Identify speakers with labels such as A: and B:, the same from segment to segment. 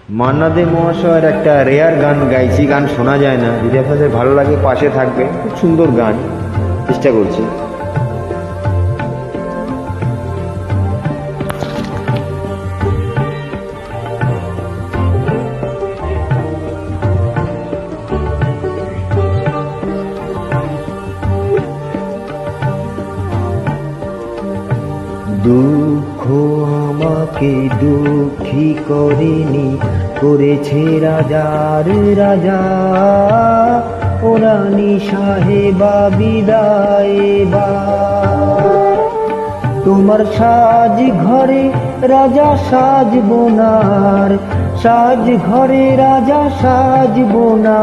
A: মান্না দে মহাশয়ের একটা রেয়ার গান গাইছি, গান শোনা যায় না, যদি আপনাদের ভালো লাগে পাশে থাকবে, খুব সুন্দর গান, চেষ্টা করছি। দুঃখ আমাকে দুঃখী করেনি, করেছে রাজার রাজা। ও রানী সাহেবা বিদায় এবার। তোমার সাজ ঘরে রাজা সাজবো না, সাজ ঘরে রাজা সাজবো না।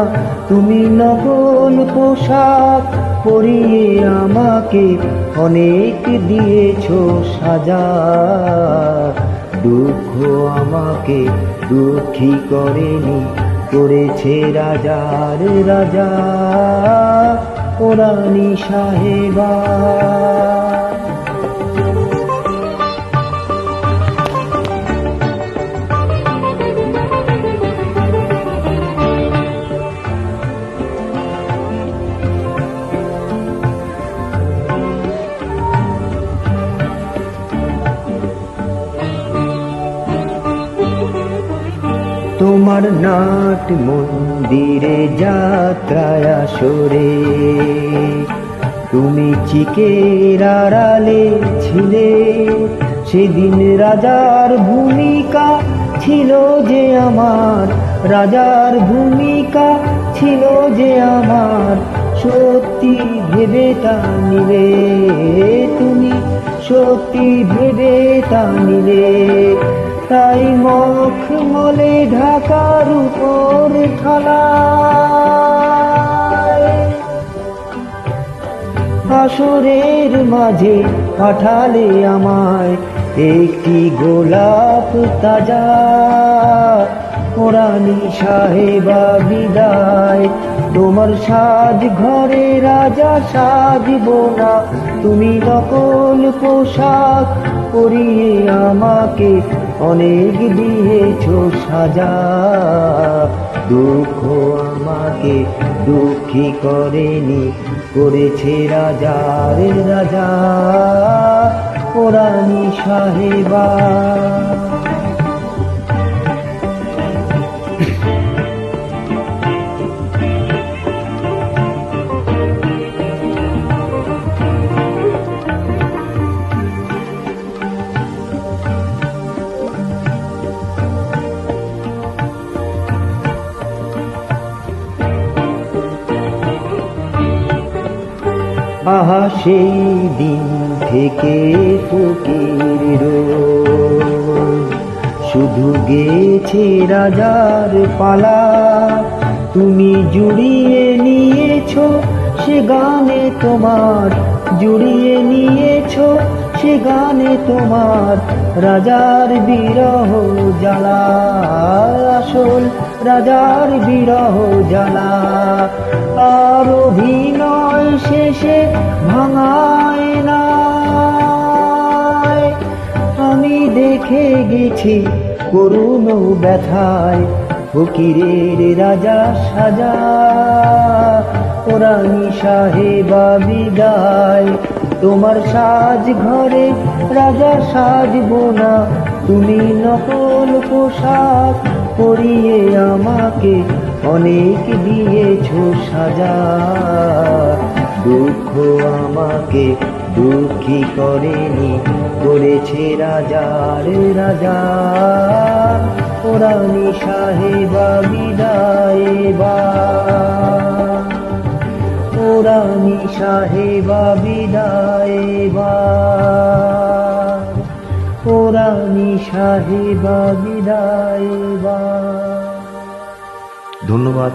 A: তুমি নকল পোশাক পরিয়ে আমাকে অনেক দিয়েছো সাজা। দুঃখ আমাকে দুঃখী করেনি, করেছে রাজার রাজা। ও রানী সাহেবা। তোমার নাট মন্দিরে যাত্রায় আসরে তুমি চিকের আড়ালে ছিলে। সেদিন রাজার ভূমিকা ছিল যে আমার, রাজার ভূমিকা ছিল যে আমার। সত্যি ভেবে তা নিলে তুমি, সত্যি ভেবে তা নিলে। তাই মখমলে ঢাকার উপর ঢালায় আসরের মাঝে পাঠালে আমায় একটি গোলাপ তাজা। ও রানী সাহেবা বিদায়। তোমার সাজ ঘরে রাজা সাজব না, তুমি নকল পোশাক পরিয়ে আমাকে অনেক দিয়েছো সাজা। দুঃখ আমাকে দুঃখী করেনি, করেছে রাজার রাজা। ও রানী সাহেবা। আহা সেই দিন থেকে ফকির রোজ শুধু গেছে রাজার পালা। তুমি জুড়িয়ে নিয়েছো সে গানে তোমার, জুড়িয়ে নিয়েছো সে গানে তোমার রাজার বিরহ জ্বালা। আসল রাজার বিরহ জ্বালা। আর অভিনয় শেষে ভাঙায় না, আমি দেখে গেছি করুণ ব্যথায় ফকিরের রাজা সাজা। ও রানী সাহেবা বিদায়। তোমার সাজ ঘরে রাজা সাজবো না, তুমি নকল পোশাক পরিয়ে আমাকে অনেক দিয়েছো সাজা। দুঃখ আমাকে দুঃখী করেনি, করেছে রাজার রাজা। ও রানী সাহেবা বিদায় এবার। ও রানী সাহেবা বিদায় এবার। ও রানী সাহেবা বিদায় এবার। ধন্যবাদ।